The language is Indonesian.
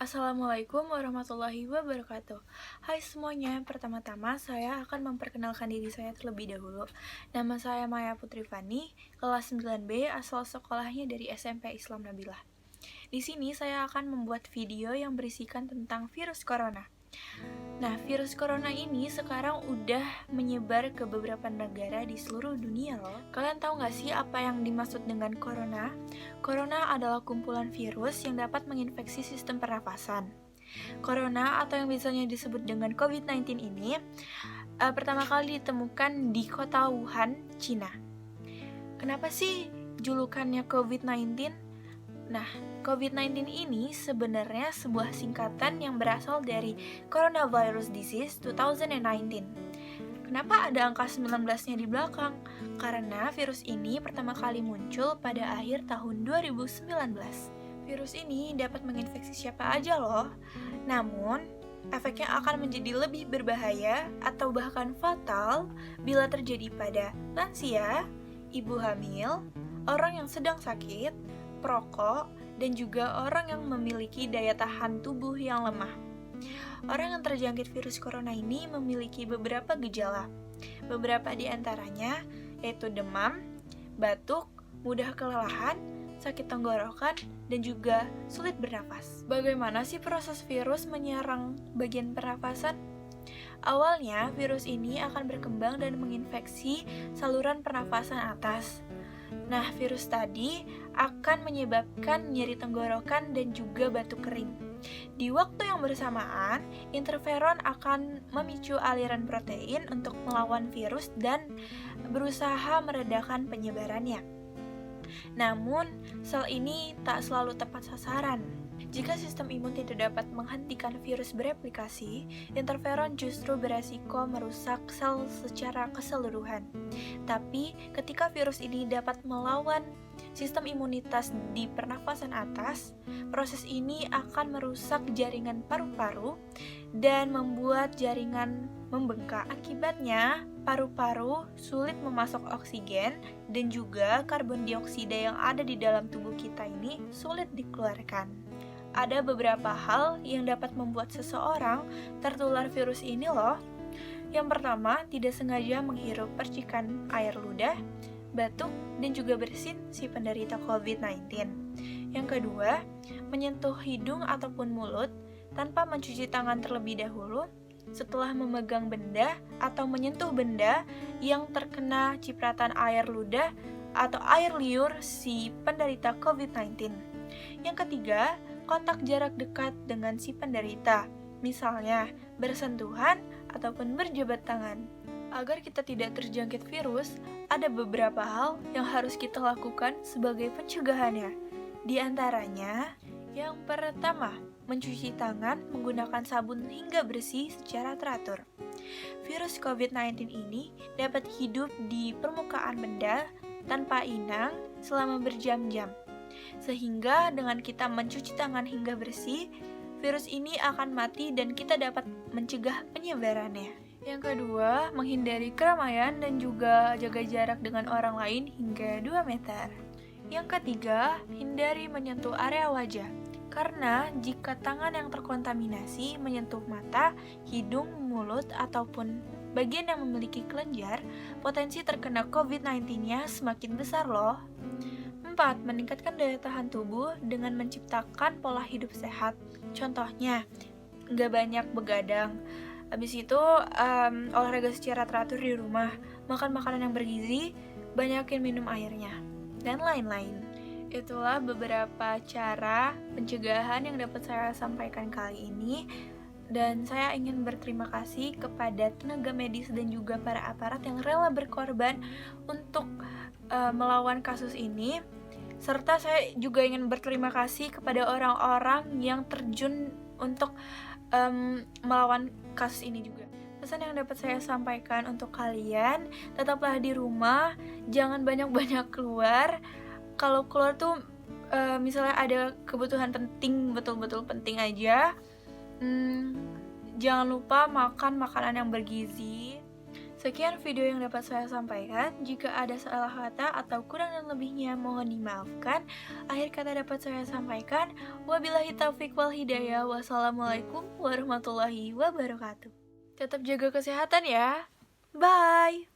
Assalamualaikum warahmatullahi wabarakatuh. Hai semuanya, pertama-tama saya akan memperkenalkan diri saya terlebih dahulu. Nama saya Maya Putri Fani, kelas 9B, asal sekolahnya dari SMP Islam Nabilah. Di sini saya akan membuat video yang berisikan tentang virus corona. Nah, virus corona ini sekarang udah menyebar ke beberapa negara di seluruh dunia loh. Kalian tahu nggak sih apa yang dimaksud dengan corona? Corona adalah kumpulan virus yang dapat menginfeksi sistem pernafasan. Corona atau yang biasanya disebut dengan COVID-19 ini pertama kali ditemukan di kota Wuhan, Cina. Kenapa sih julukannya COVID-19? Nah, COVID-19 ini sebenarnya sebuah singkatan yang berasal dari Coronavirus Disease 2019. Kenapa ada angka 19-nya di belakang? Karena virus ini pertama kali muncul pada akhir tahun 2019. Virus ini dapat menginfeksi siapa aja loh. Namun, efeknya akan menjadi lebih berbahaya atau bahkan fatal bila terjadi pada lansia, ibu hamil, orang yang sedang sakit, perokok, dan juga orang yang memiliki daya tahan tubuh yang lemah. Orang yang terjangkit virus corona ini memiliki beberapa gejala. Beberapa di antaranya yaitu demam, batuk, mudah kelelahan, sakit tenggorokan, dan juga sulit bernafas. Bagaimana sih proses virus menyerang bagian pernafasan? Awalnya, virus ini akan berkembang dan menginfeksi saluran pernafasan atas. Nah, virus tadi akan menyebabkan nyeri tenggorokan dan juga batuk kering. Di waktu yang bersamaan, interferon akan memicu aliran protein untuk melawan virus dan berusaha meredakan penyebarannya. Namun, sel ini tak selalu tepat sasaran. Jika sistem imun tidak dapat menghentikan virus bereplikasi, interferon justru beresiko merusak sel secara keseluruhan. Tapi, ketika virus ini dapat melawan sistem imunitas di pernafasan atas, proses ini akan merusak jaringan paru-paru dan membuat jaringan membengkak. Akibatnya, paru-paru sulit memasok oksigen dan juga karbon dioksida yang ada di dalam tubuh kita ini sulit dikeluarkan. Ada beberapa hal yang dapat membuat seseorang tertular virus ini loh. Yang pertama, tidak sengaja menghirup percikan air ludah, batuk, dan juga bersin si penderita COVID-19. Yang kedua, menyentuh hidung ataupun mulut tanpa mencuci tangan terlebih dahulu setelah memegang benda atau menyentuh benda yang terkena cipratan air ludah atau air liur si penderita COVID-19. Yang ketiga, kontak jarak dekat dengan si penderita, misalnya bersentuhan ataupun berjabat tangan. Agar kita tidak terjangkit virus, ada beberapa hal yang harus kita lakukan sebagai pencegahannya. Di antaranya, yang pertama, mencuci tangan menggunakan sabun hingga bersih secara teratur. Virus COVID-19 ini dapat hidup di permukaan benda tanpa inang selama berjam-jam. Sehingga dengan kita mencuci tangan hingga bersih, virus ini akan mati dan kita dapat mencegah penyebarannya. Yang kedua, menghindari keramaian dan juga jaga jarak dengan orang lain hingga 2 meter. Yang ketiga, hindari menyentuh area wajah. Karena jika tangan yang terkontaminasi menyentuh mata, hidung, mulut, ataupun bagian yang memiliki kelenjar, potensi terkena COVID-19-nya semakin besar loh. 4. Meningkatkan daya tahan tubuh dengan menciptakan pola hidup sehat. Contohnya, nggak banyak begadang. Habis itu, olahraga secara teratur di rumah, makan makanan yang bergizi, banyakin minum airnya, dan lain-lain. Itulah beberapa cara pencegahan yang dapat saya sampaikan kali ini. Dan saya ingin berterima kasih kepada tenaga medis dan juga para aparat yang rela berkorban untuk melawan kasus ini. Serta saya juga ingin berterima kasih kepada orang-orang yang terjun untuk melawan kasus ini juga. Pesan yang dapat saya sampaikan untuk kalian, tetaplah di rumah, jangan banyak-banyak keluar. Kalau keluar tuh misalnya ada kebutuhan penting, betul-betul penting aja, jangan lupa makan makanan yang bergizi. Sekian video yang dapat saya sampaikan. Jika ada salah kata atau kurang dan lebihnya mohon dimaafkan. Akhir kata dapat saya sampaikan, wabillahi taufiq wal hidayah. Wassalamualaikum warahmatullahi wabarakatuh. Tetap jaga kesehatan ya. Bye.